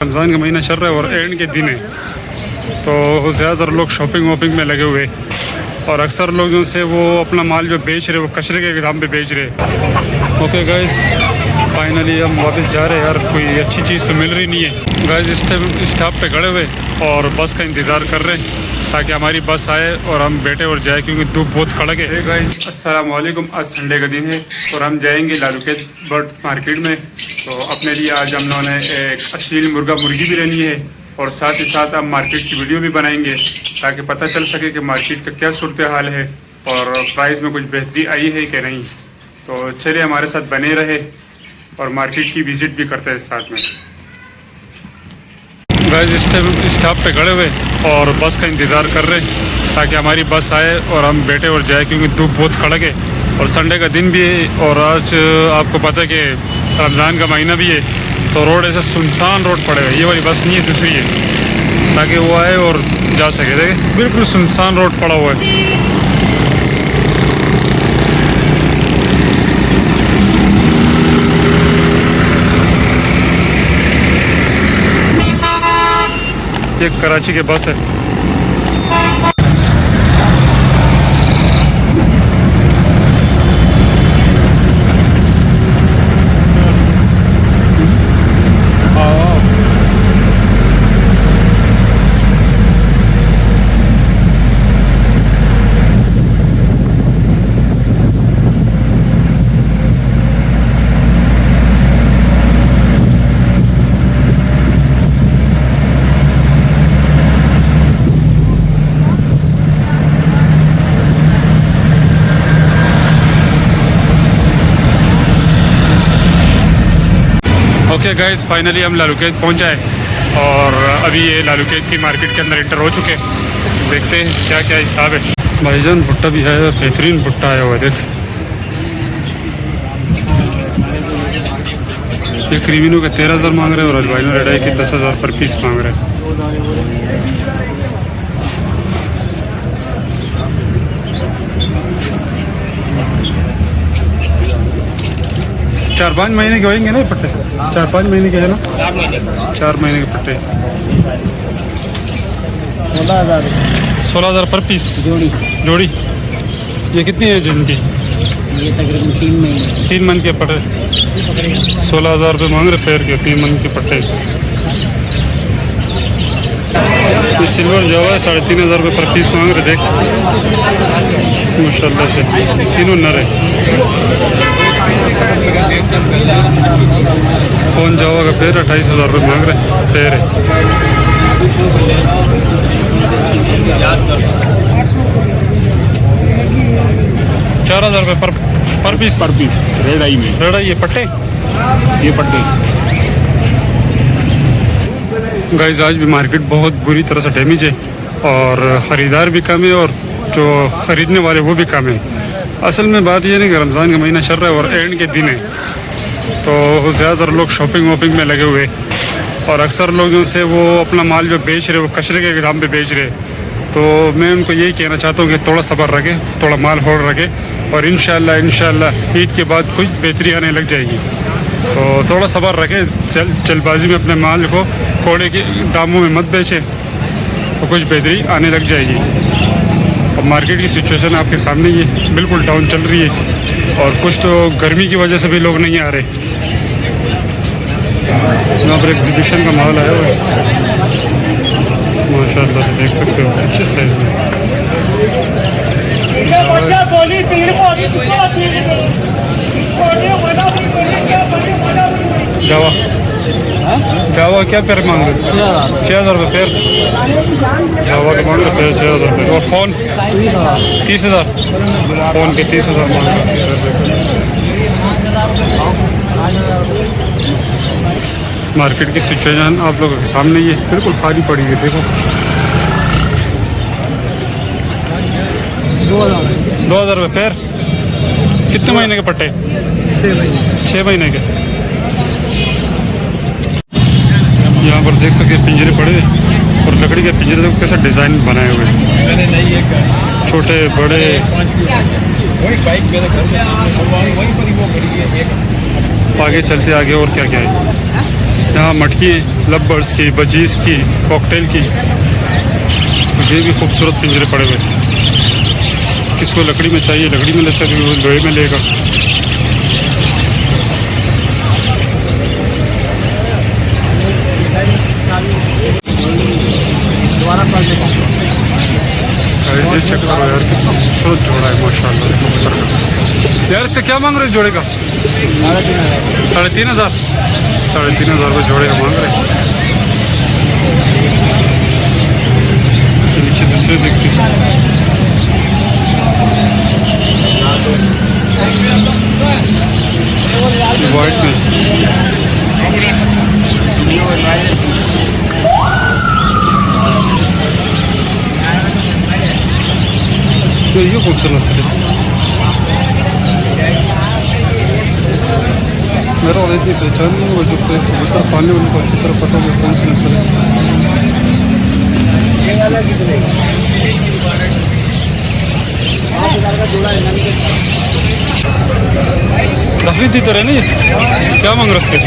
रमज़ान का महीना चल रहा है और एंड के दिन है, तो ज़्यादातर लोग शॉपिंग वॉपिंग में लगे हुए और अक्सर लोग जो से वो अपना माल जो बेच रहे वो कचरे के दाम पे बेच रहे। ओके गाइस, फाइनली हम वापस जा रहे हैं यार, कोई अच्छी चीज़ तो मिल रही नहीं है। गाइस स्टॉप पे खड़े हुए और बस का इंतज़ार कर रहे हैं ताकि हमारी बस आए और हम बैठे और जाए, क्योंकि धूप बहुत कड़क है। गाइस अस्सलाम वालेकुम, आज संडे का दिन है और हम जाएंगे लालूकेत बर्ड मार्केट में। तो अपने लिए आज हम लोगों ने एक असील मुर्गा मुर्गी भी लेनी है और साथ ही साथ हम मार्केट की वीडियो भी बनाएंगे ताकि पता चल सके कि मार्केट का क्या सूरत हाल है और प्राइस में कुछ बेहतरी आई है कि नहीं। तो चलिए हमारे साथ बने रहे और मार्केट की विज़िट भी करते हैं साथ में। गाइस स्टॉप पे खड़े हुए और बस का इंतज़ार कर रहे हैं ताकि हमारी बस आए और हम बैठे और जाए, क्योंकि धूप बहुत कड़क है और संडे का दिन भी है और आज आपको पता है कि रमज़ान का महीना भी है, तो रोड ऐसे सुनसान रोड पड़े हुए। ये वाली बस नहीं है, दूसरी है, ताकि वो आए और जा सके। देखिए बिल्कुल सुनसान रोड पड़ा हुआ है। ये कराची की बस है। ओके गाइस, फाइनली हम लालूकेत पहुंच जाए और अभी ये लालूकेत की मार्केट के अंदर इंटर हो चुके हैं। देखते हैं क्या क्या हिसाब है। भाईजान भुट्टा भी आया है, बेहतरीन भुट्टा आया हुआ है। देख ये क्रीमिनो के 13,000 मांग रहे हैं और अजवाइनो रेड आई के 10,000 पर पीस मांग रहे हैं। चार पाँच महीने के होंगे ना पट्टे, 4-5 महीने के है ना, 4 महीने के पट्टे। 16,000 पर पीस जोड़ी। ये कितनी है जिनकी? ये तकरीबन 3 मन के पट्टे। 16,000 रुपये मांग रहे पैर के, 3 मन के पट्टे। ये सिल्वर जो है 3,500 रुपये पर पीस मांग रहे। देख माशाल्लाह से तीनों नर है। कौन जावा का पैर 28,000 रुपये मांग रहे पैर है। 4,000 रुपये पर पीस रेड आई में। रेड आई ये पट्टे, ये पट्टे। गाइस आज भी मार्केट बहुत बुरी तरह से डैमेज है और ख़रीदार भी कम है और जो ख़रीदने वाले वो भी कम है। असल में बात ये नहीं कि रमज़ान का महीना चल रहा है और एंड के दिन है, तो ज़्यादातर लोग शॉपिंग वॉपिंग में लगे हुए और अक्सर लोग जो से वो अपना माल जो बेच रहे वो कचरे के दाम पे बेच रहे। तो मैं उनको यही कहना चाहता हूँ कि थोड़ा सब्र रखें, थोड़ा माल होल्ड रखें और इंशाल्लाह ईद के बाद कुछ बेहतरी आने लग जाएगी। तो थोड़ा सब्र रखें, जल्दबाजी में अपने माल को कोड़े के दामों में मत बेचें, तो कुछ बेहतरी आने लग जाएगी। अब मार्केट की सिचुएशन आपके सामने ही है, बिल्कुल डाउन चल रही है और कुछ तो गर्मी की वजह से भी लोग नहीं आ रहे। यहाँ पर एग्जीबिशन का माल आया हुआ है माशाल्लाह से, देख सकते हो अच्छे साइज में। जावा क्या पैर मांग रहे? 6,000 रुपये पैर। जावा का मांग रहे पैर 6,000 रुपये और फ़ोन 30,000। फ़ोन के 30,000 मांग रहे। मार्केट की सिचुएशन आप लोगों के सामने ये बिल्कुल खाली पड़ी है। देखो 2,000 रुपये पैर। कितने महीने के पट्टे? 6 महीने के। यहाँ पर देख सकते पिंजरे पड़े और लकड़ी के पिंजरे देखो कैसा डिज़ाइन बनाए हुए, छोटे बड़े। आगे चलते आगे और क्या क्या है। यहाँ मटकी हैं, लव की, बजीज की, कॉकटेल की। ये भी खूबसूरत पिंजरे पड़े हुए। किसको लकड़ी में चाहिए लकड़ी में ले सकते हो, लोहे में लेगा। ऐसे चेक करो यार, कितना खूबसूरत जोड़ा है माशाल्लाह। यार इसका क्या मांग रहे हो जोड़े का? 3,500। 3,500 रुपये जोड़े का मांग रहे हैं। नीचे दूसरे देखते वाइट में। तो ये कौन सा नस्ल है? मेरा और इतनी पहचान नहीं हुआ जो कबूतर पालने वाले को अच्छी तरह पता होगा कौन सी नस्ल है। तफरी दी तरह नहीं, क्या मांग रहे इसके?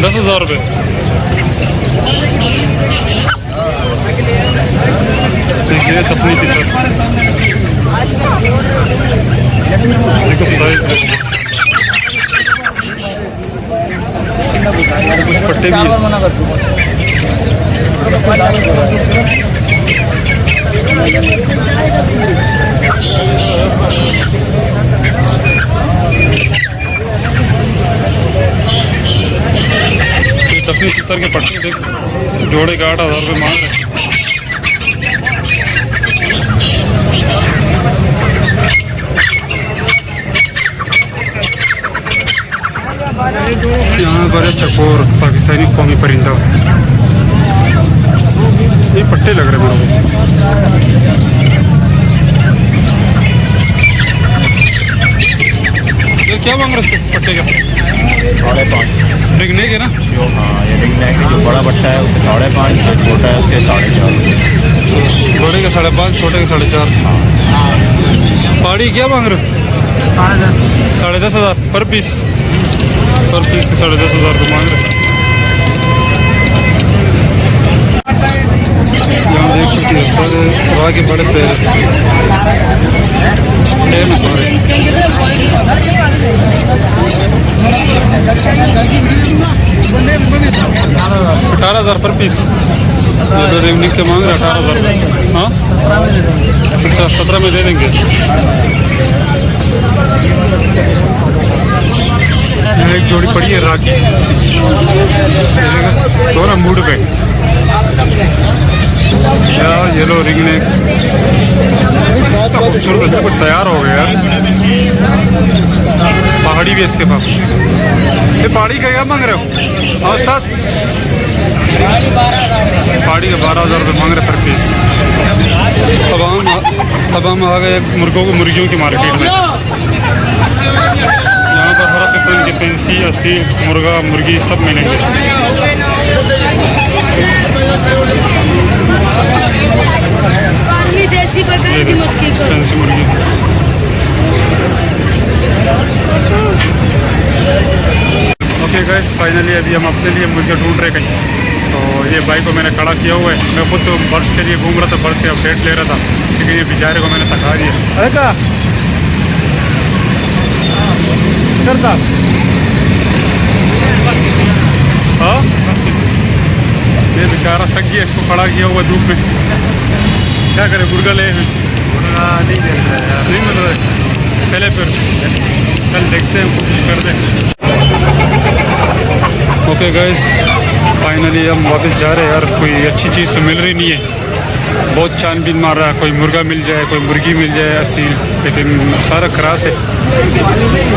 10,000 रुपये। देखिए तफरी दी तरह, देखो साइज, कुछ पट्टे भी हैं। तफरी सितर के पट्टे देख, जोड़े का 8,000 रुपये मांग रहे। यहाँ पर चकोर पाकिस्तानी कौमी परिंदा, ये पट्टे लग रहे मेरे को। ये क्या मांग रहे पट्टे का? 5.5 रिंग नेक है ना? हाँ ये रिंग नेक है, जो बड़ा बट्टा है उसके 5.5, जो छोटा है उसके 4.5। बड़े का 5.5, छोटे का 4.5। पहाड़ी क्या मांग रहे हो? 10,500 पर पीस। पर पीस के 10,500 रुपये मांग रहे। यहाँ देख सकते हैं सर के बड़े पैर में सारे। 18,000 पर पीस। तो रेवनिंग के मांग रहे 18,000। हाँ अच्छा 17 में दे देंगे। यहाँ एक जोड़ी पड़ी है राखी, दोनों मूड पे। येलो रिंग ने खूबसूरत बिल्कुल तैयार हो गया यार। पहाड़ी भी है इसके पास। ये पहाड़ी का क्या मांग रहे हो? हाँ उस्ताद, पहाड़ी के 12,000 रुपये मांग रहे पर पीस। अब हम आ गए मुर्गियों की मार्केट में। यहाँ पर हर किस्म के पेंसी, असील, मुर्गा, मुर्गी सब मिलेंगे। पेंसी मुर्गी। ओके गाइस, फाइनली अभी हम अपने लिए मुर्गी ढूंढ रहे कहीं। तो ये बाइक को मैंने खड़ा किया हुआ है। मैं खुद तो बर्ड्स के लिए घूम रहा था, बर्ड्स के अपडेट ले रहा था, लेकिन ये बेचारे को मैंने थका दिया। अरे क्या करता? हाँ ये बेचारा थक गया, इसको खड़ा किया हुआ धूप में। क्या करे, मुर्गा ले नहीं मिल रहा। चले फिर कल देखते हैं, कोशिश करते हैं। ओके गाइस, फाइनली हम वापस जा रहे हैं यार। कोई अच्छी चीज़ तो मिल रही नहीं है, बहुत छानबीन मार रहा है। कोई मुर्गा मिल जाए, कोई मुर्गी मिल जाए असील, लेकिन सारा क्रास है।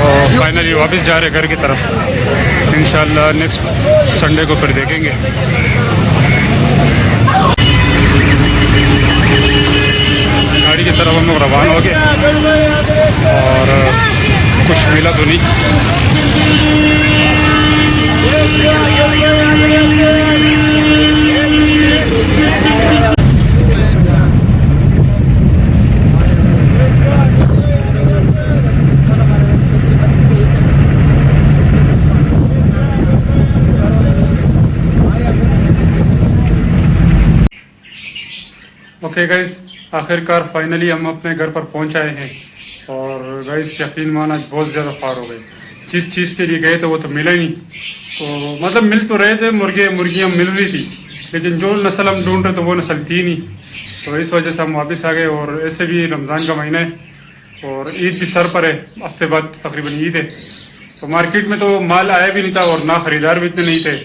और फाइनली वापस जा रहे हैं घर की तरफ। इंशाल्लाह नेक्स्ट संडे को फिर देखेंगे। गाड़ी की तरफ हम लोग रवाना हो गए और कुछ मिला तो नहीं। ओके गाइस, आखिरकार फाइनली हम अपने घर पर पहुंच आए हैं। और गाइस यकीन माना बहुत ज़्यादा ख्वार हो गए। जिस चीज़ के लिए गए थे वो तो मिला ही नहीं। तो मतलब मिल तो रहे थे, मुर्गियाँ मिल रही थी, लेकिन जो नस्ल हम ढूंढ रहे थे वो नस्ल थी नहीं। तो इस वजह से हम वापस आ गए। और ऐसे भी रमज़ान का महीना है और ईद भी सर पर है, हफ्ते बाद तकरीबन ईद है। तो मार्केट में तो माल आया भी नहीं था और ना ख़रीदार भी इतने नहीं थे।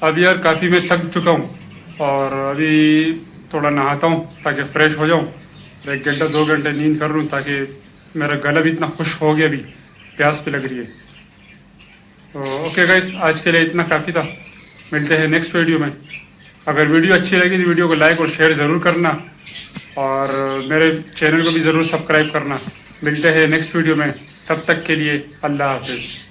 अब यार काफ़ी मैं थक चुका हूँ और अभी थोड़ा नहाता हूँ ताकि फ़्रेश हो जाऊँ। 1 घंटा 2 घंटे नींद कर लूँ ताकि मेरा गला भी इतना खुश हो गया, अभी प्यास भी लग रही है। तो ओके गाइस, आज के लिए इतना काफ़ी था। मिलते हैं नेक्स्ट वीडियो में। अगर वीडियो अच्छी लगी तो वीडियो को लाइक और शेयर ज़रूर करना और मेरे चैनल को भी ज़रूर सब्सक्राइब करना। मिलते हैं नेक्स्ट वीडियो में, तब तक के लिए अल्लाह हाफिज़।